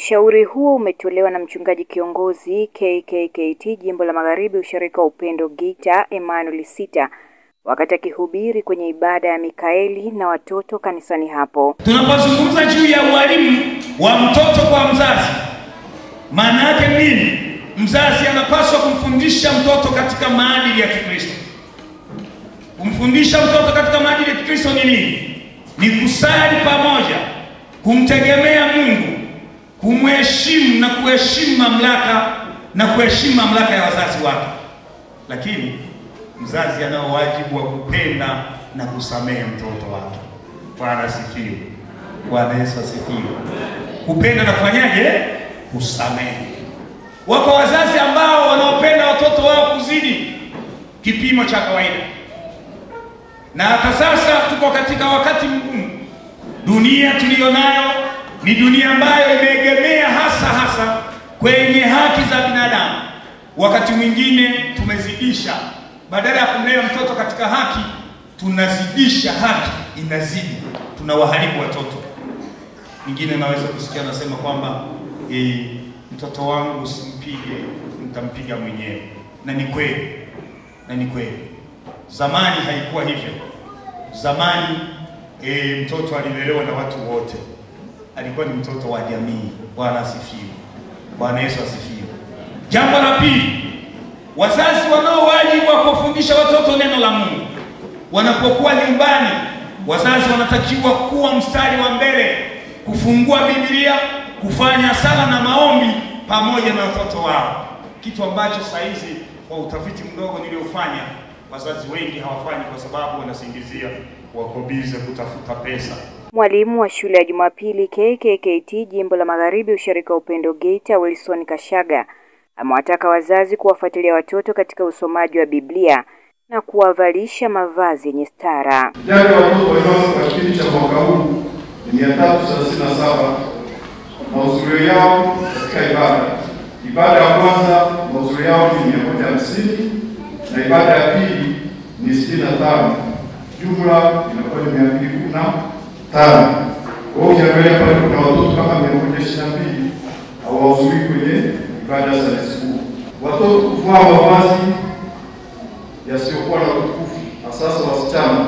Ushauri huo umetolewa na mchungaji kiongozi KKKT Jimbo la Magharibi Ushirika wa Upendo Geita Emmanuel Sita wakati akihubiri kwenye ibada ya Mikaeli na watoto kanisani hapo. Tunapozungumza juu ya ualimu wa mtoto kwa mzazi, maana yake nini? Mzazi anapaswa kumfundisha mtoto katika maadili ya Kikristo. Kumfundisha mtoto katika maadili ya Kikristo ni nini? Ni kusali pamoja, kumtegemea Mungu, kumheshimu na kuheshimu mamlaka ya wazazi wake. Lakini mzazi anao wajibu wa kupenda na kusamehe mtoto wake. Bwana asifiwe. Bwana Yesu asifiwe. Kupenda na kufanyaje? Kusamehe. Wako wazazi ambao wanaopenda watoto wao kuzidi kipimo cha kawaida. Na hata sasa tuko katika wakati mgumu. Dunia tuliyonayo ni dunia ambayo imeegemea hasa kwenye haki za binadamu. Wakati mwingine tumezidisha, badala ya kumlea mtoto katika haki, tunazidisha haki, inazidi, tunawaharibu watoto. Mwingine naweza kusikia nasema kwamba mtoto wangu usimpige, nitampiga mwenyewe. Na ni kweli. Zamani haikuwa hivyo. Zamani mtoto alilelewa na watu wote. Alikuwa ni mtoto wa jamii. Bwana asifiwe. Bwana Yesu asifiwe. Jambo la pili, wazazi wanao wajibu wa kufundisha watoto neno la Mungu. Wanapokuwa nyumbani, wazazi wanatakiwa kuwa mstari wa mbele, kufungua Biblia, kufanya sala na maombi pamoja na watoto wao. Kitu ambacho saizi kwa utafiti mdogo niliofanya, wazazi wengi hawafanyi kwa sababu wanasingizia wako bize kutafuta pesa. Mwalimu wa shule ya Jumapili KKKT Jimbo la Magharibi Ushirika wa Upendo Geita Wilson Kashaga amewataka wazazi kuwafuatilia watoto katika usomaji wa Biblia na kuwavalisha mavazi yenye stara. Idadi ya watoto walio kwa kipindi cha mwaka huu ni 337. Mahudhurio yao katika ibada ya kwanza mahudhurio yao ni 150 na ibada ya pili ni 65. Jumla inakuwa ni 215. Kwa hiyo ukiangalia pale kuna watoto kama 122 hawahudhurii kwenye ibada za siku. Watoto kuvaa mavazi yasiyokuwa na utukufu, hasa wasichana,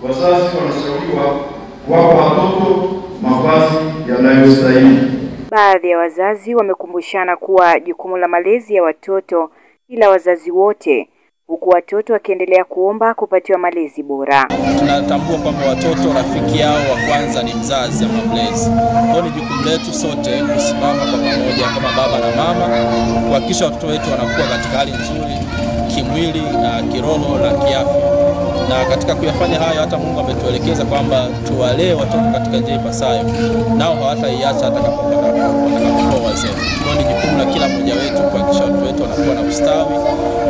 wazazi wanashauriwa kuwapa watoto mavazi yanayostahili. Baadhi ya wazazi wamekumbushana kuwa jukumu la malezi ya watoto ila wazazi wote, huku watoto wakiendelea kuomba kupatiwa malezi bora. Tunatambua kwamba watoto rafiki yao wa kwanza ni mzazi ama mlezi. Kwa ni jukumu letu sote kusimama kwa pamoja kama baba na mama kuhakikisha watoto wetu wanakuwa katika hali nzuri kimwili na kiroho na kiafya. Na katika kuyafanya hayo hata Mungu ametuelekeza kwamba tuwalee watoto katika njia ipasayo. Nao hawataiacha hata watakapokuwa wazee. Kwa ni jukumu la kila mmoja wetu kuhakikisha watoto wetu wanakuwa na ustawi,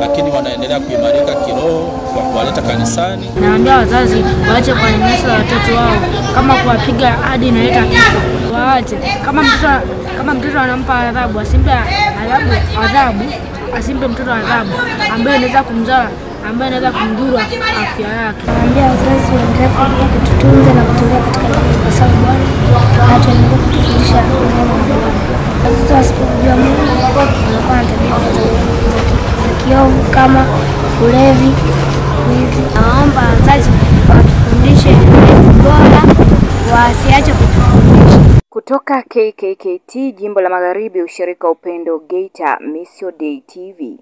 lakini wanaendelea kuimarika kiroho kwa kuwaleta kanisani. Naambia wazazi waache kuwanyanyasa watoto wao, kama kuwapiga hadi inaleta kifo. Waache. Kama mtoto anampa adhabu, asimpe mtoto adhabu ambaye inaweza kumzaa, ambaye inaweza kumdhuru afya yake. Naambia wazazi waendelee kututunza na kutulia katika maisha ya Bwana. Hata tuendelee kutufundisha neno la Bwana. Watoto wasipojua Mungu wanakuwa na tabia za kiovu kama ulevi, wizi. Naomba wazazi watufundishe malezi bora, wasiache kutufundisha. Kutoka KKKT Jimbo la Magharibi Ushirika wa Upendo Geita, Missio Dei TV.